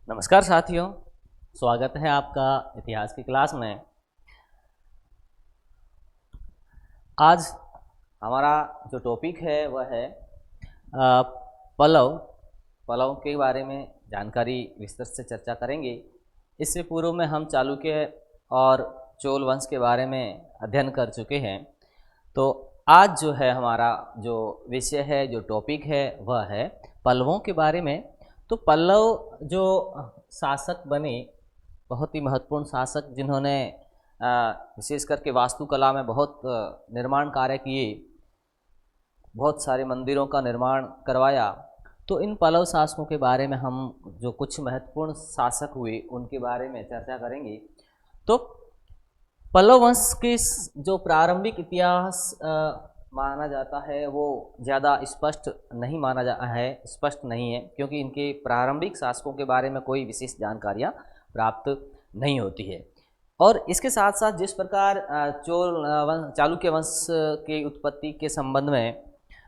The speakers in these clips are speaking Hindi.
नमस्कार साथियों, स्वागत है आपका इतिहास की क्लास में। आज हमारा जो टॉपिक है वह है पल्लव पल्लव के बारे में जानकारी विस्तृत से चर्चा करेंगे। इससे पूर्व में हम चालुक्य और चोल वंश के बारे में अध्ययन कर चुके हैं। तो आज जो है हमारा जो विषय है, जो टॉपिक है वह है पल्लवों के बारे में। तो पल्लव जो शासक बने, बहुत ही महत्वपूर्ण शासक जिन्होंने विशेष करके वास्तुकला में बहुत निर्माण कार्य किए, बहुत सारे मंदिरों का निर्माण करवाया। तो इन पल्लव शासकों के बारे में हम जो कुछ महत्वपूर्ण शासक हुए उनके बारे में चर्चा करेंगे। तो पल्लव वंश के जो प्रारंभिक इतिहास माना जाता है वो ज़्यादा स्पष्ट नहीं माना जाता है, स्पष्ट नहीं है, क्योंकि इनके प्रारंभिक शासकों के बारे में कोई विशेष जानकारियाँ प्राप्त नहीं होती है। और इसके साथ साथ जिस प्रकार चालुक्य वंश के उत्पत्ति के संबंध में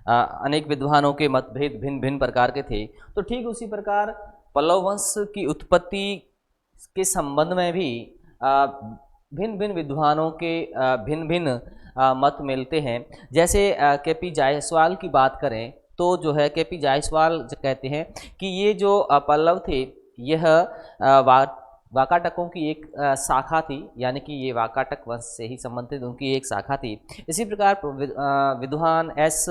अनेक विद्वानों के मतभेद भिन्न भिन्न प्रकार के थे, तो ठीक उसी प्रकार पल्लव वंश की उत्पत्ति के संबंध में भी भिन्न भिन्न विद्वानों के भिन्न भिन्न मत मिलते हैं। जैसे के.पी. जायसवाल की बात करें तो जो है के.पी. जायसवाल कहते हैं कि ये जो पल्लव थे यह वाकाटकों की एक शाखा थी, यानी कि ये वाकाटक वंश से ही संबंधित उनकी एक शाखा थी। इसी प्रकार विद्वान एस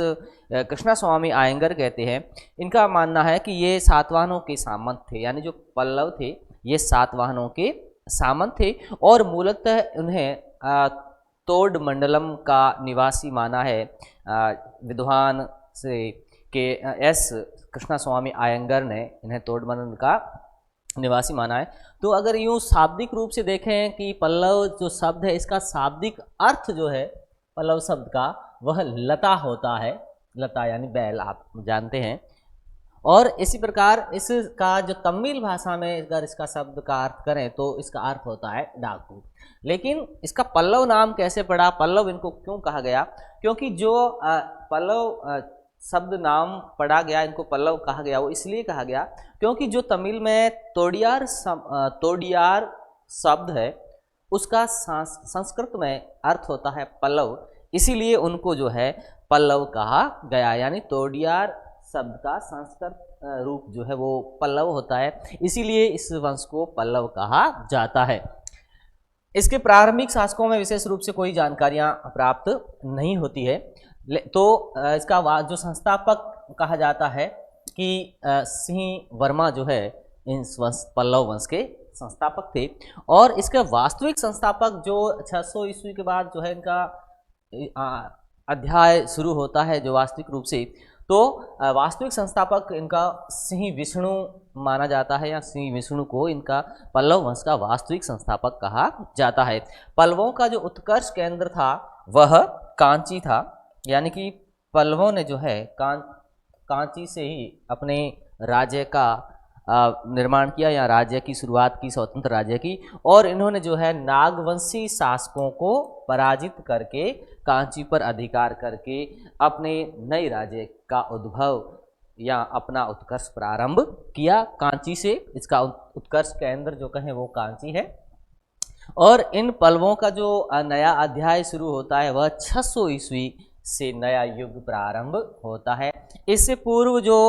कृष्णा स्वामी आयंगर कहते हैं, इनका मानना है कि ये सातवाहनों के सामंत थे, यानी जो पल्लव थे ये सातवाहनों के सामंत थे और मूलतः उन्हें तोड़ मंडलम का निवासी माना है। विद्वान से के एस कृष्णा स्वामी आयंगर ने इन्हें तोड़ मंडल का निवासी माना है। तो अगर यूँ शाब्दिक रूप से देखें कि पल्लव जो शब्द है इसका शाब्दिक अर्थ जो है पल्लव शब्द का वह लता होता है। लता यानी बैल, आप जानते हैं। और इसी प्रकार इसका जो तमिल भाषा में अगर इसका शब्द का अर्थ करें तो इसका अर्थ होता है डाकू। लेकिन इसका पल्लव नाम कैसे पड़ा, पल्लव इनको क्यों कहा गया? क्योंकि जो पल्लव शब्द नाम पड़ा गया, इनको पल्लव कहा गया, वो इसलिए कहा गया क्योंकि जो तमिल में तोड़ियार शब्द है उसका संस्कृत में अर्थ होता है पल्लव, इसीलिए उनको जो है पल्लव कहा गया। यानी तोड़ियार शब्द का संस्कृत रूप जो है वो पल्लव होता है, इसीलिए इस वंश को पल्लव कहा जाता है। इसके प्रारंभिक शासकों में विशेष रूप से कोई जानकारियां प्राप्त नहीं होती है। तो इसका जो संस्थापक कहा जाता है कि सिंह वर्मा जो है इन पल्लव वंश के संस्थापक थे। और इसके वास्तविक संस्थापक जो 600 ईस्वी के बाद जो है इनका अध्याय शुरू होता है जो वास्तविक रूप से, तो वास्तविक संस्थापक इनका सिंह विष्णु माना जाता है, या सिंह विष्णु को इनका पल्लव वंश का वास्तविक संस्थापक कहा जाता है। पल्लवों का जो उत्कर्ष केंद्र था वह कांची था, यानी कि पल्लवों ने जो है कांची से ही अपने राज्य का निर्माण किया, या राज्य की शुरुआत की, स्वतंत्र राज्य की। और इन्होंने जो है नागवंशी शासकों को पराजित करके कांची पर अधिकार करके अपने नए राज्य का उद्भव या अपना उत्कर्ष प्रारंभ किया कांची से। इसका उत्कर्ष केंद्र जो कहें वो कांची है। और इन पल्लवों का जो नया अध्याय शुरू होता है वह 600 ईस्वी से नया युग प्रारंभ होता है। इससे पूर्व जो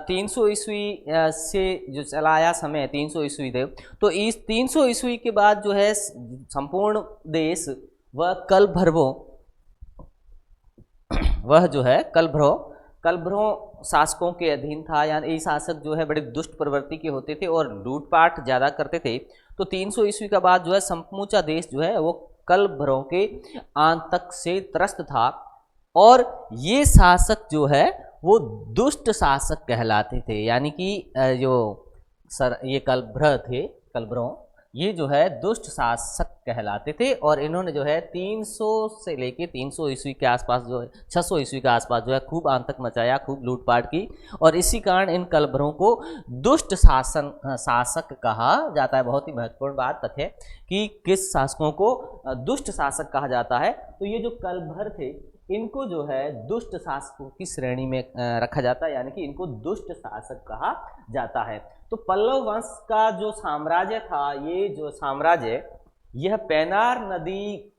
300 ईस्वी से जो चलाया समय 300 ईस्वी थे, तो इस 300 ईस्वी के बाद जो है संपूर्ण देश वह कलभ्रों शासकों के अधीन था। यानी ये शासक जो है बड़े दुष्ट प्रवृत्ति के होते थे और लूटपाट ज़्यादा करते थे। तो 300 ईस्वी का बाद जो है समूचा देश जो है वो कलभ्रों के आतंक से त्रस्त था। और ये शासक जो है वो दुष्ट शासक कहलाते थे, यानी कि ये कलभ्रों ये जो है दुष्ट शासक कहलाते थे। और इन्होंने जो है 300 से लेके 300 ईस्वी के आसपास जो है 600 ईस्वी के आसपास जो है खूब आतंक मचाया, खूब लूटपाट की। और इसी कारण इन कलभ्रों को दुष्ट शासक कहा जाता है। बहुत ही महत्वपूर्ण बात तथ्य कि किस शासकों को दुष्ट शासक कहा जाता है। तो ये जो कलभ्र थे इनको जो है दुष्ट शासकों की श्रेणी में रखा जाता है, यानी कि इनको दुष्ट शासक कहा जाता है। तो पल्लव वंश का जो साम्राज्य था, ये जो साम्राज्य यह पेनार नदी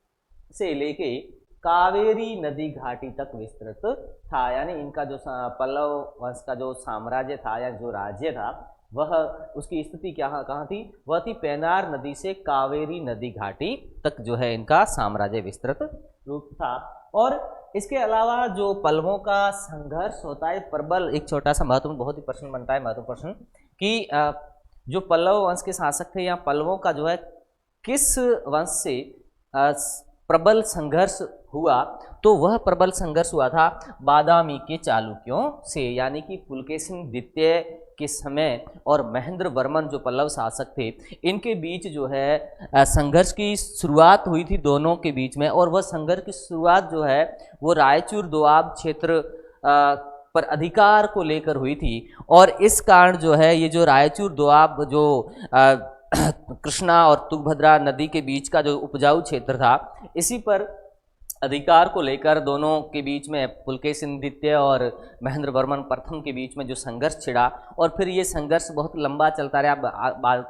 से लेके कावेरी नदी घाटी तक विस्तृत था। यानी इनका जो पल्लव वंश का जो साम्राज्य था या जो राज्य था, वह उसकी स्थिति कहाँ थी? वह थी पेनार नदी से कावेरी नदी घाटी तक जो है इनका साम्राज्य विस्तृत रूप था। और इसके अलावा जो पल्लवों का संघर्ष होता है प्रबल, एक छोटा सा महत्वपूर्ण बहुत ही प्रश्न बनता है, महत्वपूर्ण प्रश्न कि जो पल्लव वंश के शासक थे या पल्लवों का जो है किस वंश से प्रबल संघर्ष हुआ, तो वह प्रबल संघर्ष हुआ था बादामी के चालुक्यों से, यानी कि पुलकेशिन द्वितीय के समय और महेंद्र वर्मन जो पल्लव शासक थे, इनके बीच जो है संघर्ष की शुरुआत हुई थी दोनों के बीच में। और वह संघर्ष की शुरुआत जो है वो रायचूर दोआब क्षेत्र पर अधिकार को लेकर हुई थी। और इस कारण जो है ये जो रायचूर दोआब जो कृष्णा और तुंगभद्रा नदी के बीच का जो उपजाऊ क्षेत्र था, इसी पर अधिकार को लेकर दोनों के बीच में पुलकेशिन द्वितीय और महेंद्र वर्मन प्रथम के बीच में जो संघर्ष छिड़ा, और फिर ये संघर्ष बहुत लंबा चलता रहा,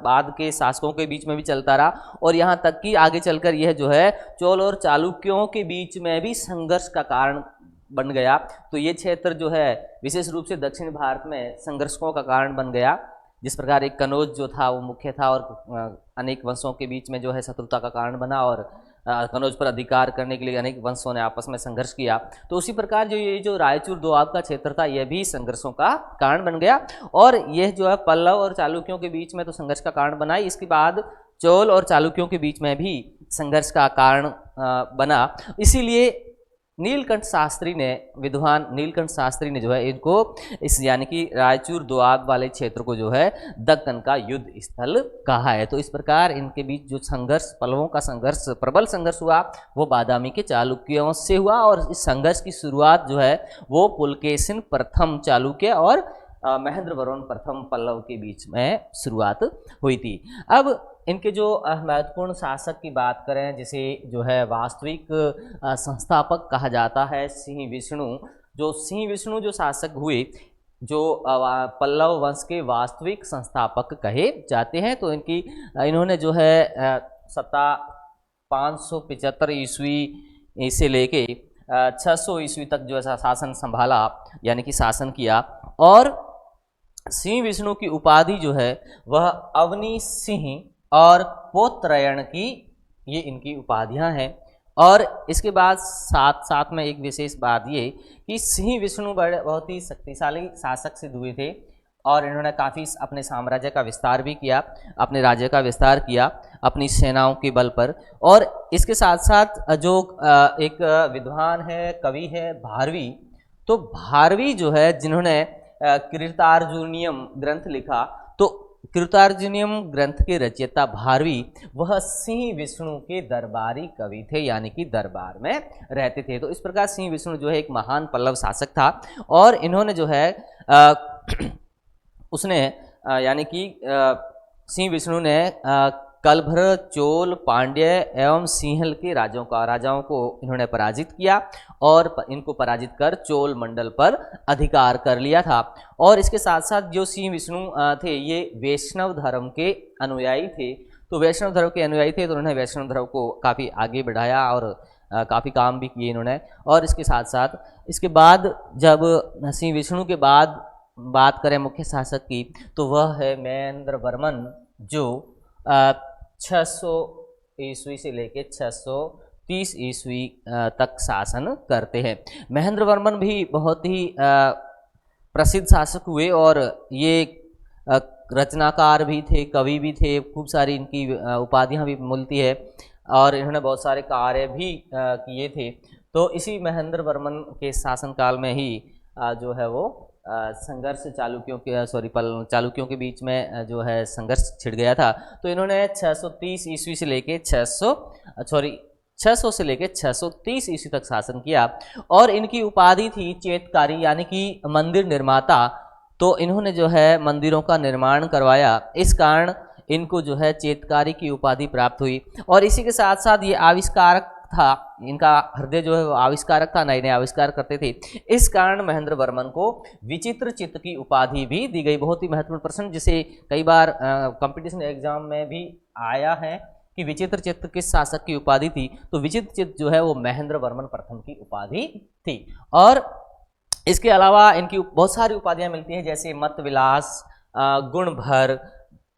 बाद के शासकों के बीच में भी चलता रहा, और यहाँ तक कि आगे चलकर यह जो है चोल और चालुक्यों के बीच में भी संघर्ष का कारण बन गया। तो ये क्षेत्र जो है विशेष रूप से दक्षिण भारत में संघर्षों का कारण बन गया। जिस प्रकार एक कनौज जो था वो मुख्य था और अनेक वंशों के बीच में जो है शत्रुता का कारण बना, और कनौज पर अधिकार करने के लिए अनेक वंशों ने आपस में संघर्ष किया, तो उसी प्रकार जो ये जो रायचूर दोआब का क्षेत्र था यह भी संघर्षों का कारण बन गया। और यह जो है पल्लव और चालुक्यों के बीच में तो संघर्ष का कारण बना ही, इसके बाद चोल और चालुक्यों के बीच में भी संघर्ष का कारण बना। इसीलिए नीलकंठ शास्त्री ने, विद्वान नीलकंठ शास्त्री ने जो है इनको इस यानी कि रायचूर दोआब वाले क्षेत्र को जो है दक्कन का युद्ध स्थल कहा है। तो इस प्रकार इनके बीच जो संघर्ष, पल्लवों का संघर्ष, प्रबल संघर्ष हुआ, वो बादामी के चालुक्यों से हुआ। और इस संघर्ष की शुरुआत जो है वो पुलकेशिन प्रथम चालुक्य और महेंद्र वर्मन प्रथम पल्लव के बीच में शुरुआत हुई थी। अब इनके जो महत्वपूर्ण शासक की बात करें, जिसे जो है वास्तविक संस्थापक कहा जाता है सिंह विष्णु, जो सिंह विष्णु जो शासक हुए, जो पल्लव वंश के वास्तविक संस्थापक कहे जाते हैं। तो इन्होंने जो है सत्ता 575 ईस्वी से लेके 600 ईस्वी तक जो है शासन संभाला, यानी कि शासन किया। और सिंह विष्णु की उपाधि जो है वह अवनी सिंह और पोत्रयण की, ये इनकी उपाधियां हैं। और इसके बाद साथ में एक विशेष बात ये कि सिंह विष्णु बहुत ही शक्तिशाली शासक सिद्ध हुए थे, और इन्होंने काफ़ी अपने साम्राज्य का विस्तार भी किया, अपने राज्य का विस्तार किया अपनी सेनाओं के बल पर। और इसके साथ साथ जो एक विद्वान है, कवि है भारवी, तो भारवी जो है जिन्होंने कृतार्जुनियम ग्रंथ लिखा, तो कृतार्जुनियम ग्रंथ के रचयिता भारवी वह सिंह विष्णु के दरबारी कवि थे, यानी कि दरबार में रहते थे। तो इस प्रकार सिंह विष्णु जो है एक महान पल्लव शासक था, और इन्होंने जो है उसने यानी कि सिंह विष्णु ने कलभ्र, चोल, पांड्य एवं सिंहल के राजाओं को इन्होंने पराजित किया, और इनको पराजित कर चोल मंडल पर अधिकार कर लिया था। और इसके साथ साथ जो सिंह विष्णु थे ये वैष्णव धर्म के अनुयायी थे। तो वैष्णव धर्म के अनुयायी थे, तो उन्होंने वैष्णव धर्म को काफ़ी आगे बढ़ाया और काफ़ी काम भी किए इन्होंने। और इसके साथ साथ इसके बाद जब सिंह विष्णु के बाद बात करें मुख्य शासक की, तो वह है महेंद्र वर्मन, जो 600 ईस्वी से लेके 630 ईस्वी तक शासन करते हैं। महेंद्र वर्मन भी बहुत ही प्रसिद्ध शासक हुए, और ये रचनाकार भी थे, कवि भी थे, खूब सारी इनकी उपाधियां भी मिलती है, और इन्होंने बहुत सारे कार्य भी किए थे। तो इसी महेंद्र वर्मन के शासनकाल में ही जो है वो संघर्ष चालुक्यों के बीच में जो है संघर्ष छिड़ गया था। तो इन्होंने 630 ईस्वी से लेके 600 से लेके 630 ईस्वी तक शासन किया, और इनकी उपाधि थी चेतकारी, यानी कि मंदिर निर्माता। तो इन्होंने जो है मंदिरों का निर्माण करवाया, इस कारण इनको जो है चेतकारी की उपाधि प्राप्त हुई। और इसी के साथ साथ ये आविष्कारक था, इनका हृदय जो है वो आविष्कारक था, नए नए आविष्कार करते थे। इस कारण महेंद्र वर्मन को विचित्र चित्त की उपाधि भी दी गई। बहुत ही महत्वपूर्ण प्रश्न, जिसे कई बार कंपटीशन एग्जाम में भी आया है कि विचित्र चित्त किस शासक की उपाधि थी, तो विचित्र चित्त जो है वो महेंद्र वर्मन प्रथम की उपाधि थी। और इसके अलावा इनकी बहुत सारी उपाधियां मिलती हैं, जैसे मत विलास, गुणभर,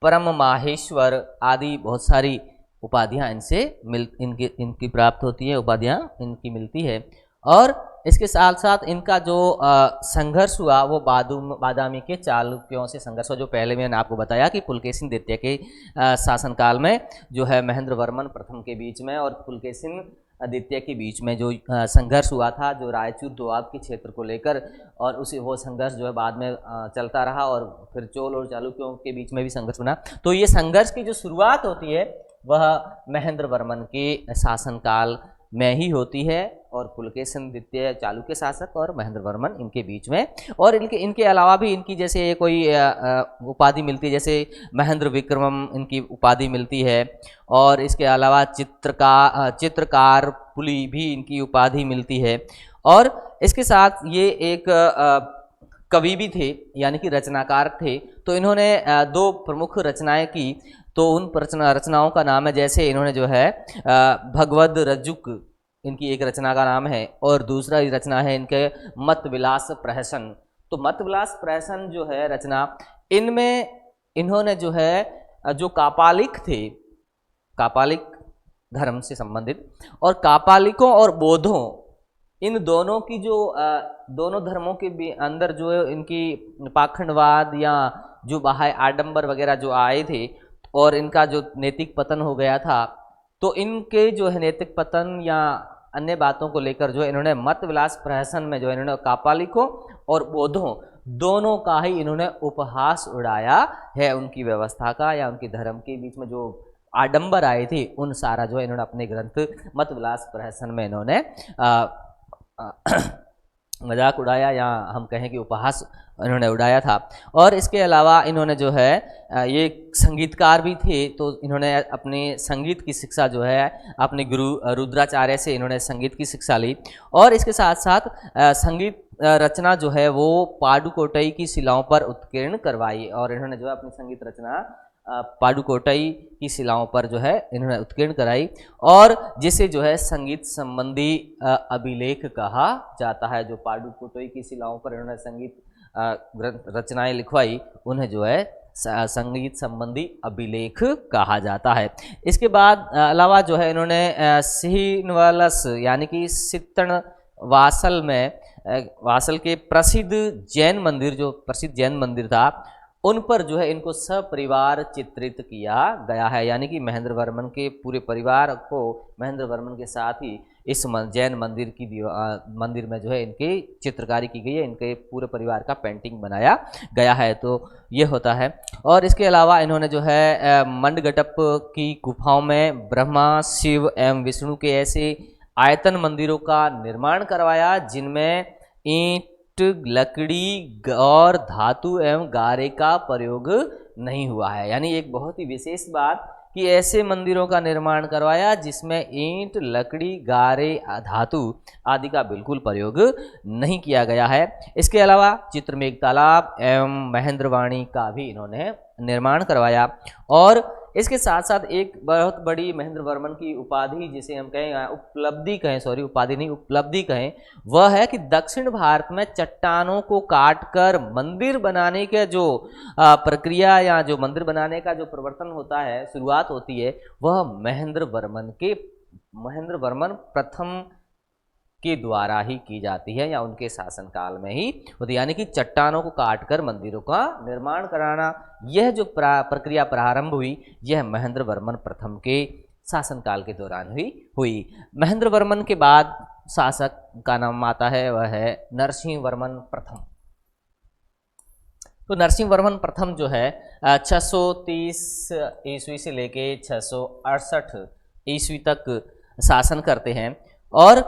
परम माहेश्वर आदि बहुत सारी उपाधियां इनकी प्राप्त होती है, उपाधियां इनकी मिलती है। और इसके साथ साथ इनका जो संघर्ष हुआ वो बादामी के चालुक्यों से संघर्ष हुआ, जो पहले मैंने आपको बताया कि पुलकेशिन द्वितीय के शासनकाल में जो है महेंद्र वर्मन प्रथम के बीच में और पुलकेशिन द्वितीय के बीच में जो संघर्ष हुआ था, जो रायचूर दोआब के क्षेत्र को लेकर, और उसी वो संघर्ष जो है बाद में चलता रहा और फिर चोल और चालुक्यों के बीच में भी संघर्ष बना। तो ये संघर्ष की जो शुरुआत होती है वह महेंद्र वर्मन के शासनकाल में ही होती है, और पुलकेशिन द्वितीय चालुक्य शासक और महेंद्र वर्मन इनके बीच में। और इनके अलावा भी इनकी जैसे कोई उपाधि मिलती है, जैसे महेंद्र विक्रमम इनकी उपाधि मिलती है, और इसके अलावा चित्रकार पुली भी इनकी उपाधि मिलती है। और इसके साथ ये एक कवि भी थे, यानी कि रचनाकार थे। तो इन्होंने दो प्रमुख रचनाएं की, तो उन रचनाओं का नाम है, जैसे इन्होंने जो है भगवद रज्जुक इनकी एक रचना का नाम है, और दूसरा रचना है इनके मत विलास प्रहसन। तो मत विलास प्रहसन जो है रचना, इनमें इन्होंने जो है जो कापालिक थे, कापालिक धर्म से संबंधित, और कापालिकों और बौद्धों, इन दोनों की जो दोनों धर्मों के अंदर जो है इनकी पाखंडवाद या जो बाह्य आडंबर वगैरह जो आए थे, और इनका जो नैतिक पतन हो गया था, तो इनके जो है नैतिक पतन या अन्य बातों को लेकर जो इन्होंने मत विलास प्रहसन में जो इन्होंने कापालिकों और बौद्धों दोनों का ही इन्होंने उपहास उड़ाया है, उनकी व्यवस्था का या उनके धर्म के बीच में जो आडंबर आए थे उन सारा जो है इन्होंने अपने ग्रंथ मत विलास प्रहसन में इन्होंने मजाक उड़ाया, या हम कहें कि उपहास इन्होंने उड़ाया था। और इसके अलावा इन्होंने जो है ये संगीतकार भी थे, तो इन्होंने अपने संगीत की शिक्षा जो है अपने गुरु रुद्राचार्य से इन्होंने संगीत की शिक्षा ली। और इसके साथ साथ संगीत रचना जो है वो पाडुकोटई की शिलाओं पर उत्कीर्ण करवाई, और इन्होंने जो है अपनी संगीत रचना पाडुकोटई की शिलाओं पर जो है इन्होंने उत्कीर्ण कराई, और जिसे जो है संगीत संबंधी अभिलेख कहा जाता है। जो पाडुकोटई की शिलाओं पर इन्होंने संगीत रचनाएं लिखवाई, उन्हें जो है संगीत संबंधी अभिलेख कहा जाता है। इसके बाद अलावा जो है इन्होंने सिहिनवलस यानी कि सित्तण वासल में वासल के प्रसिद्ध जैन मंदिर, जो प्रसिद्ध जैन मंदिर था, उन पर जो है इनको सपरिवार चित्रित किया गया है, यानी कि महेंद्र वर्मन के पूरे परिवार को महेंद्र वर्मन के साथ ही इस जैन मंदिर की मंदिर में जो है इनकी चित्रकारी की गई है, इनके पूरे परिवार का पेंटिंग बनाया गया है। तो ये होता है। और इसके अलावा इन्होंने जो है मंडगटप की गुफाओं में ब्रह्मा, शिव एवं विष्णु के ऐसे आयतन मंदिरों का निर्माण करवाया जिनमें ईंट, लकड़ी और धातु एवं गारे का प्रयोग नहीं हुआ है। यानी एक बहुत ही विशेष बात कि ऐसे मंदिरों का निर्माण करवाया जिसमें ईंट, लकड़ी, गारे, धातु आदि का बिल्कुल प्रयोग नहीं किया गया है। इसके अलावा चित्रमेघ तालाब एवं महेंद्रवाणी का भी इन्होंने निर्माण करवाया। और इसके साथ साथ एक बहुत बड़ी महेंद्र वर्मन की उपाधि, जिसे हम कहें उपलब्धि कहें, सॉरी उपाधि नहीं उपलब्धि कहें, वह है कि दक्षिण भारत में चट्टानों को काटकर मंदिर बनाने के जो प्रक्रिया या जो मंदिर बनाने का जो प्रवर्तन होता है, शुरुआत होती है, वह महेंद्र वर्मन प्रथम के द्वारा ही की जाती है, या उनके शासनकाल में ही होती है। यानी कि चट्टानों को काटकर मंदिरों का निर्माण कराना, यह जो प्रक्रिया प्रारंभ हुई, यह महेंद्र वर्मन प्रथम के शासनकाल के दौरान हुई। महेंद्र वर्मन के बाद शासक का नाम आता है, वह है नरसिंह वर्मन प्रथम। तो नरसिंह वर्मन प्रथम जो है 630 ईस्वी से लेके 668 ईस्वी तक शासन करते हैं। और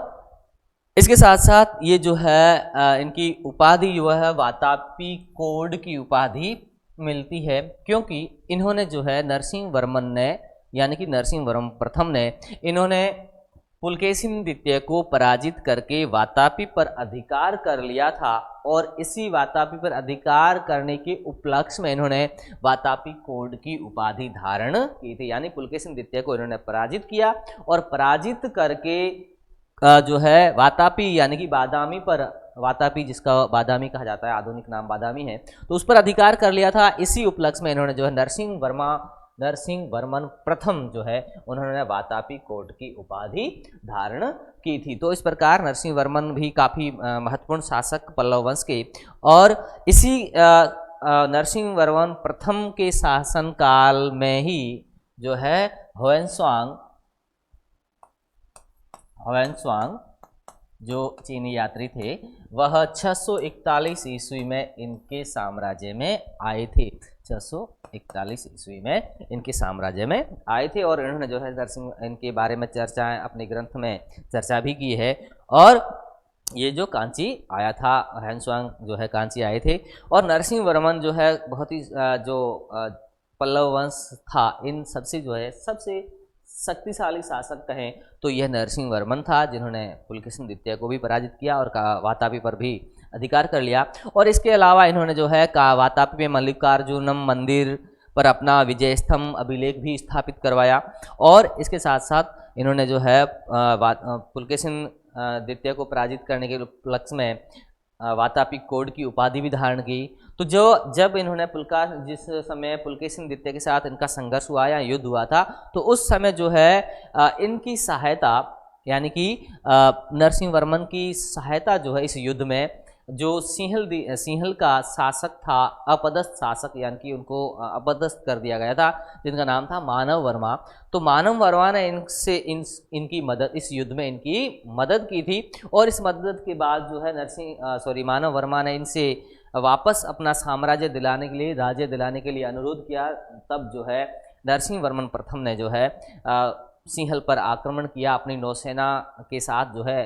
इसके साथ साथ ये जो है इनकी उपाधि जो है वातापी कोड की उपाधि मिलती है, क्योंकि इन्होंने जो है नरसिंह वर्मन ने, यानी कि नरसिंह वर्मन प्रथम ने, इन्होंने पुलकेशिन द्वितीय को पराजित करके वातापी पर अधिकार कर लिया था और इसी वातापी पर अधिकार करने के उपलक्ष्य में इन्होंने वातापी कोड की उपाधि धारण की थी। यानी पुलकेशिन द्वितीय को इन्होंने पराजित किया और पराजित करके जो है वातापी यानी कि बादामी पर, वातापी जिसका बादामी कहा जाता है, आधुनिक नाम बादामी है, तो उस पर अधिकार कर लिया था। इसी उपलक्ष्य में इन्होंने जो है नरसिंह वर्मन प्रथम जो है उन्होंने वातापी कोट की उपाधि धारण की थी। तो इस प्रकार नरसिंह वर्मन भी काफ़ी महत्वपूर्ण शासक पल्लव वंश के, और इसी नरसिंह वर्मन प्रथम के शासनकाल में ही जो है ह्वेनसांग जो चीनी यात्री थे वह 641 ईस्वी में इनके साम्राज्य में आए थे। 641 ईस्वी में इनके साम्राज्य में आए थे और इन्होंने जो है नरसिंह इनके बारे में चर्चाएं अपने ग्रंथ में चर्चा भी की है। और ये जो कांची आया था, ह्वेनसांग जो है कांची आए थे, और नरसिंह वर्मन जो है बहुत ही जो पल्लव वंश था इन सबसे जो है सबसे शक्तिशाली शासक कहें तो यह नरसिंह वर्मन था, जिन्होंने पुलकेशिन द्वितीय को भी पराजित किया और वातापी पर भी अधिकार कर लिया। और इसके अलावा इन्होंने जो है वातापी में मल्लिकार्जुनम मंदिर पर अपना विजय स्तंभ अभिलेख भी स्थापित करवाया। और इसके साथ साथ इन्होंने जो है पुलकेशिन द्वितीय को पराजित करने के उपलक्ष्य में वातापी कोड की उपाधि भी धारण की। तो जब इन्होंने जिस समय पुलकेशिन द्वितीय के साथ इनका संघर्ष हुआ या युद्ध हुआ था, तो उस समय जो है इनकी सहायता यानी कि नरसिंह वर्मन की सहायता जो है इस युद्ध में जो सिंहल का शासक था, अपदस्थ शासक यानी कि उनको अपदस्थ कर दिया गया था, जिनका नाम था मानव वर्मा। तो मानव वर्मा ने इनकी मदद, इस युद्ध में इनकी मदद की थी। और इस मदद के बाद जो है मानव वर्मा ने इनसे वापस अपना साम्राज्य दिलाने के लिए, राज्य दिलाने के लिए अनुरोध किया। तब जो है नरसिंह वर्मन प्रथम ने जो है सिंहल पर आक्रमण किया अपनी नौसेना के साथ, जो है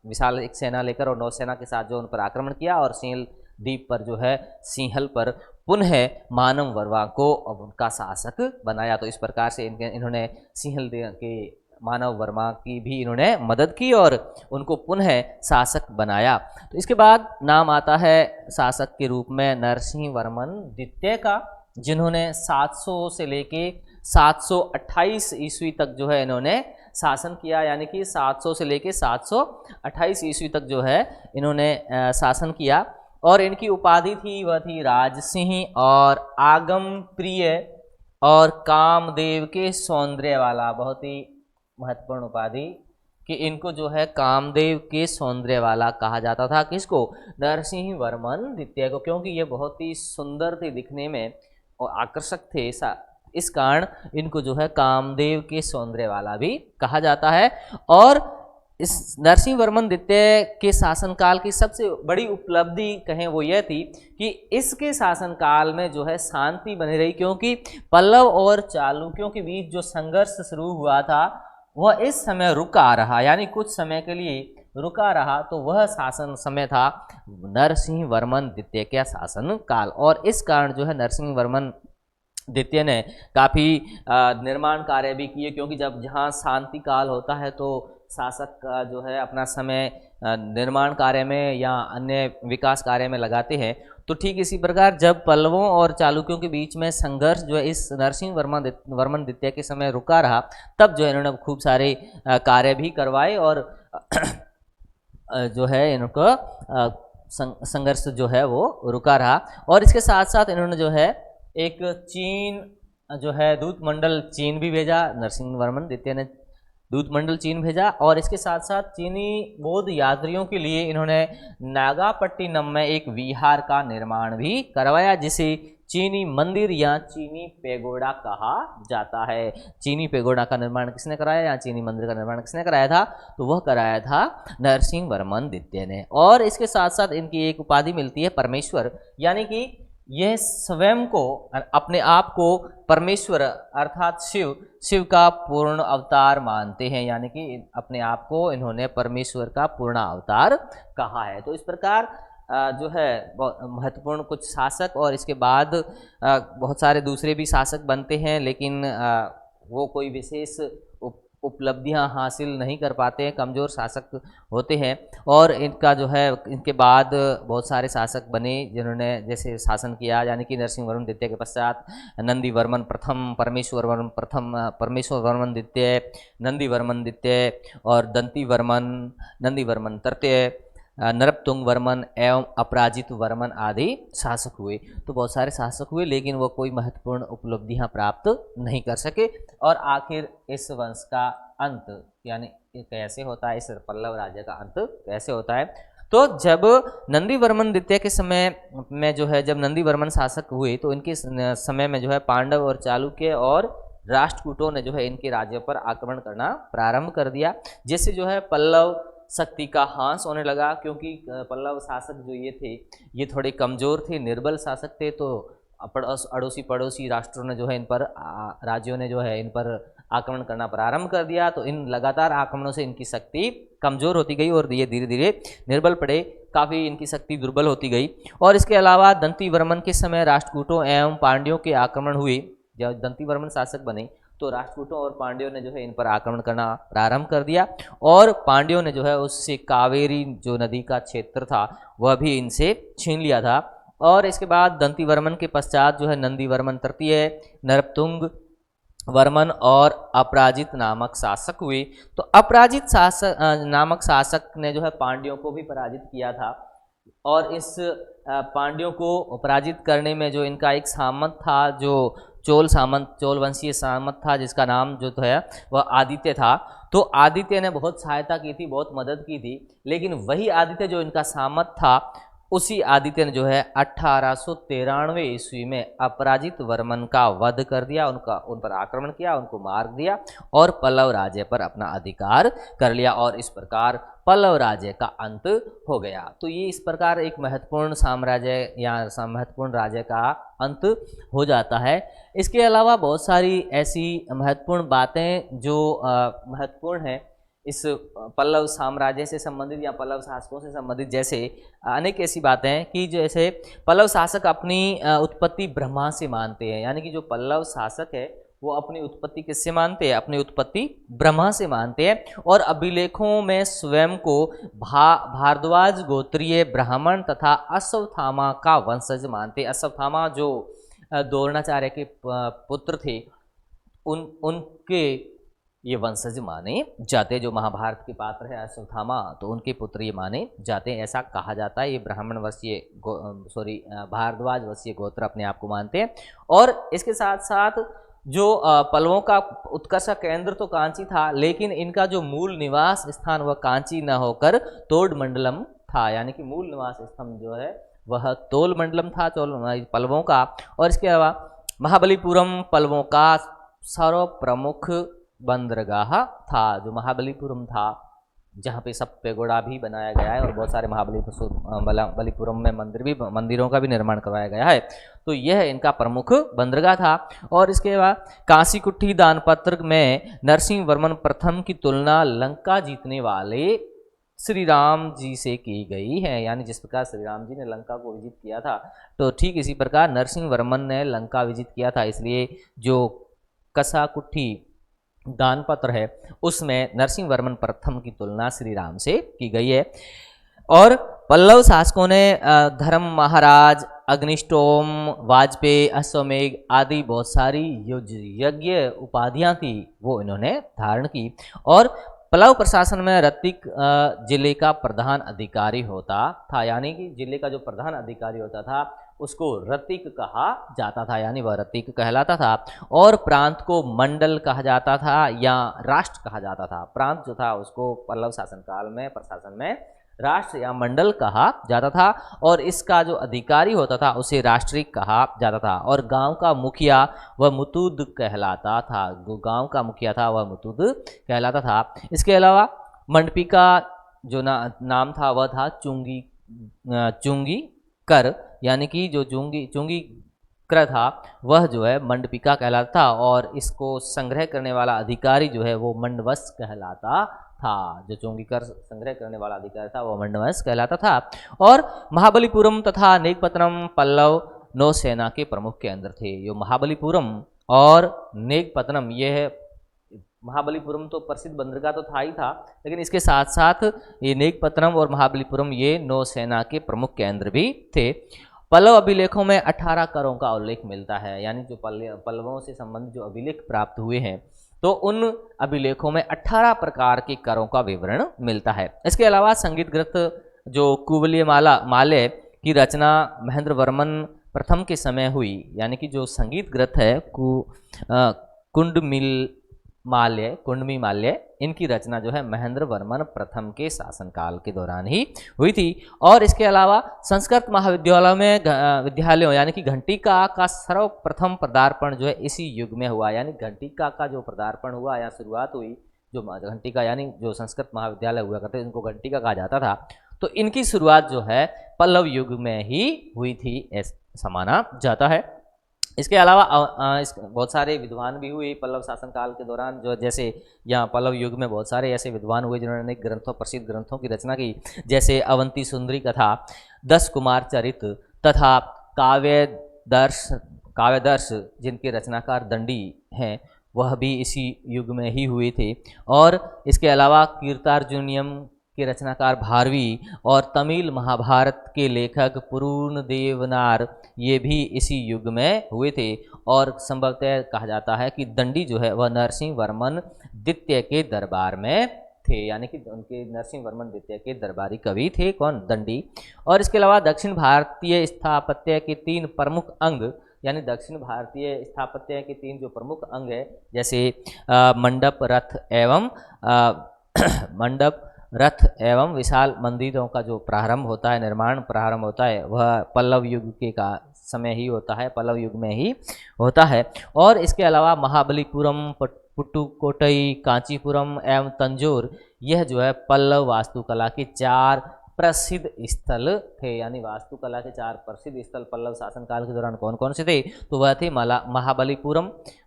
विशाल एक सेना लेकर और नौसेना के साथ जो उन पर आक्रमण किया और सिंहल द्वीप पर जो है सिंहल पर पुनः मानव वर्मा को उनका शासक बनाया। तो इस प्रकार से इन्होंने सिंहल के मानव वर्मा की भी इन्होंने मदद की और उनको पुनः शासक बनाया। तो इसके बाद नाम आता है शासक के रूप में नरसिंह वर्मन द्वितीय का, जिन्होंने 700 से लेके 728 ईस्वी तक जो है इन्होंने शासन किया। यानी कि 700 से लेके 728 ईस्वी तक जो है इन्होंने शासन किया। और इनकी उपाधि थी वह थी राजसिंह और आगम प्रिय और कामदेव के सौंदर्य वाला। बहुत ही महत्वपूर्ण उपाधि कि इनको जो है कामदेव के सौंदर्य वाला कहा जाता था। किसको? नरसिंह वर्मन द्वितीय को, क्योंकि ये बहुत ही सुंदर थे दिखने में और आकर्षक थे। इस कारण इनको जो है कामदेव के सौंदर्य वाला भी कहा जाता है। और इस नरसिंह वर्मन द्वितीय के शासनकाल की सबसे बड़ी उपलब्धि कहें वो यह थी कि इसके शासनकाल में जो है शांति बनी रही, क्योंकि पल्लव और चालुक्यों के बीच जो संघर्ष शुरू हुआ था वह इस समय रुका रहा, यानी कुछ समय के लिए रुका रहा। तो वह शासन समय था नरसिंह वर्मन द्वितीय का शासन काल। और इस कारण जो है नरसिंह वर्मन द्वितीय ने काफ़ी निर्माण कार्य भी किए, क्योंकि जहाँ शांति काल होता है तो शासक जो है अपना समय निर्माण कार्य में या अन्य विकास कार्य में लगाते हैं। तो ठीक इसी प्रकार जब पल्लवों और चालुक्यों के बीच में संघर्ष जो है इस नरसिंह वर्मन द्वितीय के समय रुका रहा, तब जो है इन्होंने खूब सारे कार्य भी करवाए और जो है इनको संघर्ष जो है वो रुका रहा। और इसके साथ साथ इन्होंने जो है एक चीन जो है दूत मंडल चीन भी भेजा। नरसिंह वर्मन द्वितीय ने दूत मंडल चीन भेजा और इसके साथ साथ चीनी बौद्ध यात्रियों के लिए इन्होंने नागापट्टिनम में एक विहार का निर्माण भी करवाया, जिसे चीनी मंदिर या चीनी पेगोडा कहा जाता है। चीनी पेगोडा का निर्माण किसने कराया या चीनी मंदिर का निर्माण किसने कराया था? तो वह कराया था नरसिंह वर्मन द्वितीय ने। और इसके साथ साथ इनकी एक उपाधि मिलती है परमेश्वर, यानी कि यह स्वयं को, अपने आप को परमेश्वर अर्थात शिव का पूर्ण अवतार मानते हैं, यानी कि अपने आप को इन्होंने परमेश्वर का पूर्ण अवतार कहा है। तो इस प्रकार जो है महत्वपूर्ण कुछ शासक, और इसके बाद बहुत सारे दूसरे भी शासक बनते हैं, लेकिन वो कोई विशेष उपलब्धियां हासिल नहीं कर पाते हैं, कमज़ोर शासक होते हैं। और इनका जो है इनके बाद बहुत सारे शासक बने जिन्होंने जैसे शासन किया, यानी कि नरसिंह वर्मन द्वितीय के पश्चात नंदी वर्मन प्रथम, परमेश्वर वर्मन प्रथम, परमेश्वर वर्मन द्वितीय, नंदी वर्मन द्वितीय और दंती वर्मन, नंदी वर्मन तृतीय, नरपतुंग वर्मन एवं अपराजित वर्मन आदि शासक हुए। तो बहुत सारे शासक हुए, लेकिन वो कोई महत्वपूर्ण उपलब्धियां प्राप्त नहीं कर सके। और आखिर इस वंश का अंत यानी कैसे होता है, इस पल्लव राज्य का अंत कैसे होता है? तो जब नंदी वर्मन द्वितीय के समय में जो है, जब नंदी वर्मन शासक हुए तो इनके समय में जो है पांडव और चालुक्य और राष्ट्रकूटों ने जो है इनके राज्य पर आक्रमण करना प्रारंभ कर दिया, जिससे जो है पल्लव शक्ति का ह्रास होने लगा। क्योंकि पल्लव शासक जो ये थे, ये थोड़े कमज़ोर थे, निर्बल शासक थे। तो अड़ोसी पड़ोसी राष्ट्रों ने जो है इन पर राज्यों ने जो है इन पर आक्रमण करना प्रारंभ कर दिया। तो इन लगातार आक्रमणों से इनकी शक्ति कमज़ोर होती गई और ये धीरे धीरे निर्बल पड़े, काफ़ी इनकी शक्ति दुर्बल होती गई। और इसके अलावा दंती वर्मन के समय राष्ट्रकूटों एवं पांड्यों के आक्रमण हुए। जब दंती वर्मन शासक बने तो राष्ट्रकूटों और पांड्यों ने जो है इन पर आक्रमण करना प्रारंभ कर दिया, और पांड्यों ने जो है उससे कावेरी जो नदी का क्षेत्र था वह भी इनसे छीन लिया था। और इसके बाद दंती वर्मन के पश्चात जो है नंदी वर्मन तृतीय, नरपतुंग वर्मन और अपराजित नामक शासक हुए। तो अपराजित शासक नामक शासक ने जो है पांड्यों को भी पराजित किया था। और इस पांड्यों को पराजित करने में जो इनका एक सामंत था, जो चोल वंशीय सामंत था, जिसका नाम जो है वह आदित्य था। तो आदित्य ने बहुत सहायता की थी, बहुत मदद की थी। लेकिन वही आदित्य जो इनका सामंत था, उसी आदित्य ने जो है 1893 ईस्वी में अपराजित वर्मन का वध कर दिया, उन पर आक्रमण किया, उनको मार दिया और पल्लव राज्य पर अपना अधिकार कर लिया। और इस प्रकार पल्लव राज्य का अंत हो गया। तो ये इस प्रकार एक महत्वपूर्ण साम्राज्य या महत्वपूर्ण राज्य का अंत हो जाता है। इसके अलावा बहुत सारी ऐसी महत्वपूर्ण बातें जो महत्वपूर्ण हैं इस पल्लव साम्राज्य से संबंधित या पल्लव शासकों से संबंधित, जैसे अनेक ऐसी बातें हैं कि जैसे पल्लव शासक अपनी उत्पत्ति ब्रह्मा से मानते हैं। यानी कि जो पल्लव शासक है वो अपनी उत्पत्ति किससे मानते हैं? अपनी उत्पत्ति ब्रह्मा से मानते हैं। और अभिलेखों में स्वयं को भारद्वाज गोत्रीय ब्राह्मण तथा अश्वत्थामा का वंशज मानते। अश्वत्थामा जो द्रोणाचार्य के पुत्र थे, उनके ये वंशज माने जाते। जो महाभारत के पात्र है अश्वत्थामा, तो उनके पुत्र ये माने जाते हैं, ऐसा कहा जाता है। ये ब्राह्मण वंशीय भारद्वाज वंशीय गोत्र अपने आप को मानते हैं। और इसके साथ साथ जो पल्लवों का उत्कर्ष केंद्र तो कांची था, लेकिन इनका जो मूल निवास स्थान वह कांची न होकर तोडमंडलम था। यानी कि मूल निवास स्थान जो है वह तोलमंडलम था पल्लवों का। और इसके अलावा महाबलीपुरम पल्लवों का सर्व प्रमुख बंदरगाह था। जो महाबलीपुरम था, जहाँ पे सब पेगोड़ा भी बनाया गया है और बहुत सारे महाबलीपुरम में मंदिरों का भी निर्माण करवाया गया है। तो यह इनका प्रमुख बंदरगाह था। और इसके बाद कांसीकुट्टी दानपत्र में नरसिंह वर्मन प्रथम की तुलना लंका जीतने वाले श्री राम जी से की गई है। यानी जिस प्रकार श्री राम जी ने लंका को विजित किया था, तो ठीक इसी प्रकार नरसिंह वर्मन ने लंका विजित किया था। इसलिए जो कसाकुट्टी दानपत्र है उसमें नरसिंह वर्मन प्रथम की तुलना श्री राम से की गई है। और पल्लव शासकों ने धर्म महाराज, अग्निष्टोम, वाजपेयी, अश्वमेघ आदि बहुत सारी यज्ञ उपाधियां थी वो इन्होंने धारण की। और पल्लव प्रशासन में रत्तिक जिले का प्रधान अधिकारी होता था। यानी कि जिले का जो प्रधान अधिकारी होता था उसको रत्तिक कहा जाता था, यानी वह रत्तिक कहलाता था। और प्रांत को मंडल कहा जाता था या राष्ट्र कहा जाता था। प्रांत जो था उसको पल्लव शासनकाल में प्रशासन में राष्ट्र या मंडल कहा जाता था। और इसका जो अधिकारी होता था उसे राष्ट्रिक कहा जाता था। और गांव का मुखिया वह मुतुद कहलाता था। जो गांव का मुखिया था वह मुतुद कहलाता था। इसके अलावा मंडपी का जो नाम था वह था चुंगी कर। यानी कि जो चुंगी कर था वह जो है मंडपिका कहलाता था। और इसको संग्रह करने वाला अधिकारी जो है वो मंडवस कहलाता था। जो चुंगीकर संग्रह करने वाला अधिकारी था वह मंडवस कहलाता था। और महाबलीपुरम तथा नेकपत्तनम पल्लव नौसेना के प्रमुख केंद्र थे। जो महाबलीपुरम और नेकपत्तनम, यह महाबलीपुरम तो प्रसिद्ध बंदरगाह तो था ही था, लेकिन इसके साथ साथ ये नेकपत्तनम और महाबलीपुरम ये नौसेना के प्रमुख केंद्र भी थे। पल्लव अभिलेखों में 18 करों का उल्लेख मिलता है, यानी जो पल्लवों से संबंधित जो अभिलेख प्राप्त हुए हैं तो उन अभिलेखों में 18 प्रकार के करों का विवरण मिलता है। इसके अलावा संगीत ग्रंथ जो कुवलीय माल्य की रचना महेंद्र वर्मन प्रथम के समय हुई, यानी कि जो संगीत ग्रंथ है कुंडमी माल्य, इनकी रचना जो है महेंद्र वर्मन प्रथम के शासनकाल के दौरान ही हुई थी। और इसके अलावा संस्कृत विद्यालयों यानी कि घंटिका का सर्वप्रथम पदार्पण जो है इसी युग में हुआ, यानी घंटिका का जो पदार्पण हुआ या शुरुआत हुई, जो घंटिका यानी जो संस्कृत महाविद्यालय हुआ करते इनको घंटिका कहा जाता था, तो इनकी शुरुआत जो है पल्लव युग में ही हुई थी ऐसा माना जाता है। इसके अलावा बहुत सारे विद्वान भी हुए पल्लव शासनकाल के दौरान, जो जैसे यहाँ पल्लव युग में बहुत सारे ऐसे विद्वान हुए जिन्होंने प्रसिद्ध ग्रंथों की रचना की, जैसे अवंती सुंदरी कथा, 10 कुमार चरित तथा काव्यदर्श जिनके रचनाकार दंडी हैं, वह भी इसी युग में ही हुए थे। और इसके अलावा कीर्तार्जुनियम के रचनाकार भारवी और तमिल महाभारत के लेखक पूर्ण देवनार ये भी इसी युग में हुए थे। और संभवतः कहा जाता है कि दंडी जो है वह नरसिंह वर्मन द्वितीय के दरबार में थे, यानी कि उनके नरसिंह वर्मन द्वितीय के दरबारी कवि थे कौन, दंडी। और इसके अलावा दक्षिण भारतीय स्थापत्य के 3 प्रमुख अंग, यानी दक्षिण भारतीय स्थापत्य के 3 जो प्रमुख अंग है, जैसे मंडप रथ एवं विशाल मंदिरों का जो प्रारंभ होता है, निर्माण प्रारंभ होता है, वह पल्लव युग के का समय ही होता है, पल्लव युग में ही होता है। और इसके अलावा महाबलीपुरम, पुटुकोट्टई, कांचीपुरम एवं तंजौर, यह जो है पल्लव वास्तुकला के 4 प्रसिद्ध स्थल थे, यानी वास्तुकला के 4 प्रसिद्ध स्थल पल्लव शासनकाल के दौरान कौन कौन से थे, तो वह थे महाबलीपुरम,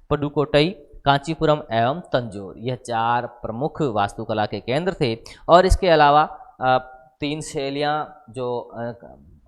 पुडुकोट्टई, कांचीपुरम एवं तंजौर, यह 4 प्रमुख वास्तुकला के केंद्र थे। और इसके अलावा 3 शैलियाँ जो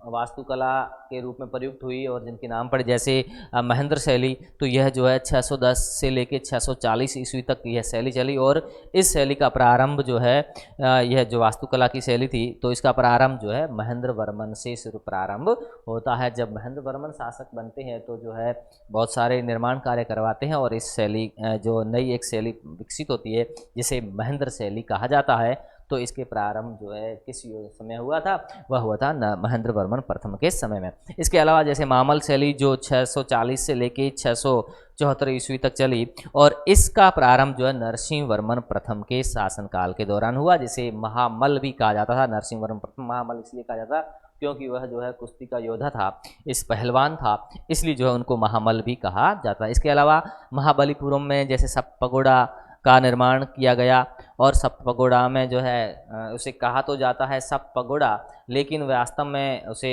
वास्तुकला के रूप में प्रयुक्त हुई और जिनके नाम पड़े, जैसे महेंद्र शैली, तो यह जो है 610 से लेके 640 ईस्वी तक यह शैली चली। और इस शैली का प्रारंभ जो है, यह जो वास्तुकला की शैली थी, तो इसका प्रारंभ जो है महेंद्र वर्मन से शुरू प्रारंभ होता है। जब महेंद्र वर्मन शासक बनते हैं तो जो है बहुत सारे निर्माण कार्य करवाते हैं और इस शैली जो नई एक शैली विकसित होती है जिसे महेंद्र शैली कहा जाता है, तो इसके प्रारंभ जो है किस समय हुआ था, वह हुआ था महेंद्र वर्मन प्रथम के समय में। इसके अलावा जैसे मामल शैली जो 640 से लेके 674 ईस्वी तक चली, और इसका प्रारंभ जो है नरसिंह वर्मन प्रथम के शासनकाल के दौरान हुआ, जिसे महामल भी कहा जाता था। नरसिंह वर्मन प्रथम महामल इसलिए कहा जाता क्योंकि वह जो है कुश्ती का योद्धा था, इस पहलवान था, इसलिए जो है उनको महामल भी कहा जाता है। इसके अलावा महाबलीपुरम में जैसे सप्त पगोड़ा का निर्माण किया गया, और सप्त पगोड़ा में जो है उसे कहा तो जाता है सप्त पगोड़ा, लेकिन वास्तव में उसे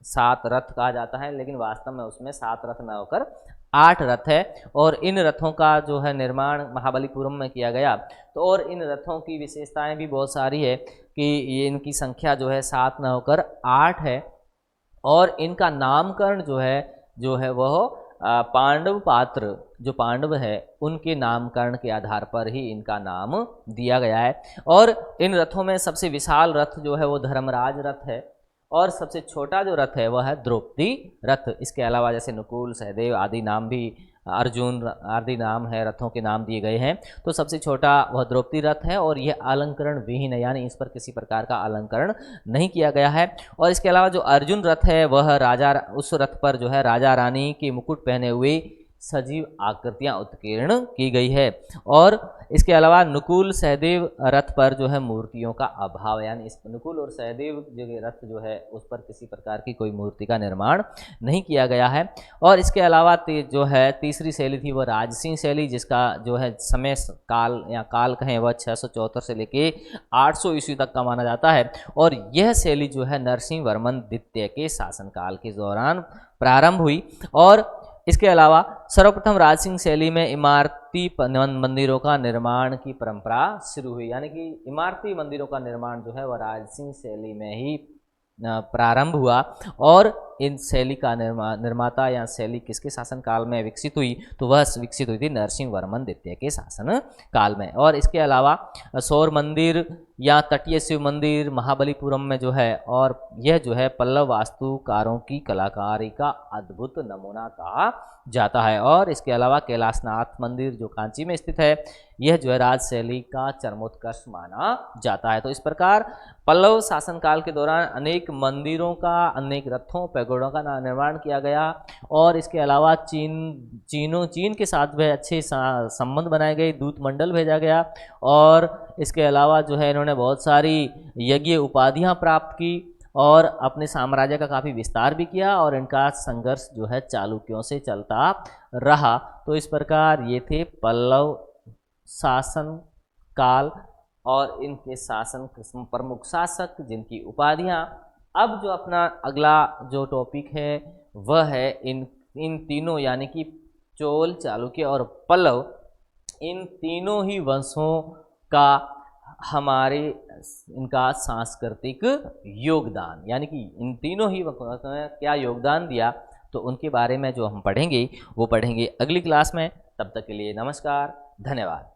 7 रथ कहा जाता है, लेकिन वास्तव में उसमें 7 रथ न होकर 8 रथ है। और इन रथों का जो है निर्माण महाबलीपुरम में किया गया। तो और इन रथों की विशेषताएं भी बहुत सारी है कि ये इनकी संख्या जो है 7 न होकर 8 है, और इनका नामकरण जो है वह पांडव पात्र जो पांडव है उनके नामकरण के आधार पर ही इनका नाम दिया गया है। और इन रथों में सबसे विशाल रथ जो है वो धर्मराज रथ है, और सबसे छोटा जो रथ है वह है द्रौपदी रथ। इसके अलावा जैसे नकुल, सहदेव आदि नाम भी, अर्जुन आदि नाम है, रथों के नाम दिए गए हैं। तो सबसे छोटा वह द्रौपदी रथ है, और यह अलंकरण विहीन है, यानी इस पर किसी प्रकार का अलंकरण नहीं किया गया है। और इसके अलावा जो अर्जुन रथ है वह उस रथ पर जो है राजा रानी के मुकुट पहने हुए सजीव आकृतियां उत्कीर्ण की गई है। और इसके अलावा नुकुल सहदेव रथ पर जो है मूर्तियों का अभाव, यानी इस नुकुल और सहदेव जो रथ जो है उस पर किसी प्रकार की कोई मूर्ति का निर्माण नहीं किया गया है। और इसके अलावा जो है तीसरी शैली थी वह राजसिंह शैली, जिसका जो है समय काल या काल कहें वह 674 से लेके 800 ईस्वी तक का माना जाता है। और यह शैली जो है नरसिंह वर्मन द्वितीय के शासनकाल के दौरान प्रारंभ हुई। और इसके अलावा सर्वप्रथम राजसिंह शैली में इमारती मंदिरों का निर्माण की परंपरा शुरू हुई, यानी कि इमारती मंदिरों का निर्माण जो है वह राजसिंह शैली में ही प्रारंभ हुआ। और इन शैली का निर्माता या शैली किसके शासनकाल में विकसित हुई, तो वह विकसित हुई थी नरसिंह वर्मन द्वितीय के शासन काल में। और इसके अलावा सौर मंदिर या तटीय शिव मंदिर महाबलीपुरम में जो है, और यह जो है पल्लव वास्तुकारों की कलाकारी का अद्भुत नमूना कहा जाता है। और इसके अलावा कैलाशनाथ मंदिर जो कांची में स्थित है, यह जो है राज शैली का चरमोत्कर्ष माना जाता है। तो इस प्रकार पल्लव शासनकाल के दौरान अनेक मंदिरों का, अनेक रथों, पैगोडों का निर्माण किया गया। और इसके अलावा चीन के साथ भी अच्छे संबंध बनाए गए, दूत मंडल भेजा गया। और इसके अलावा जो है इन्होंने बहुत सारी यज्ञ उपाधियां प्राप्त की और अपने साम्राज्य का काफ़ी विस्तार भी किया, और इनका संघर्ष जो है चालुक्यों से चलता रहा। तो इस प्रकार ये थे पल्लव शासन काल और इनके शासन प्रमुख शासक जिनकी उपाधियां। अब जो अपना अगला जो टॉपिक है वह है इन तीनों यानी कि चोल, चालुक्य और पल्लव, इन तीनों ही वंशों का हमारे इनका सांस्कृतिक योगदान, यानी कि इन तीनों ही वंशों ने क्या योगदान दिया, तो उनके बारे में जो हम पढ़ेंगे वो पढ़ेंगे अगली क्लास में। तब तक के लिए नमस्कार, धन्यवाद।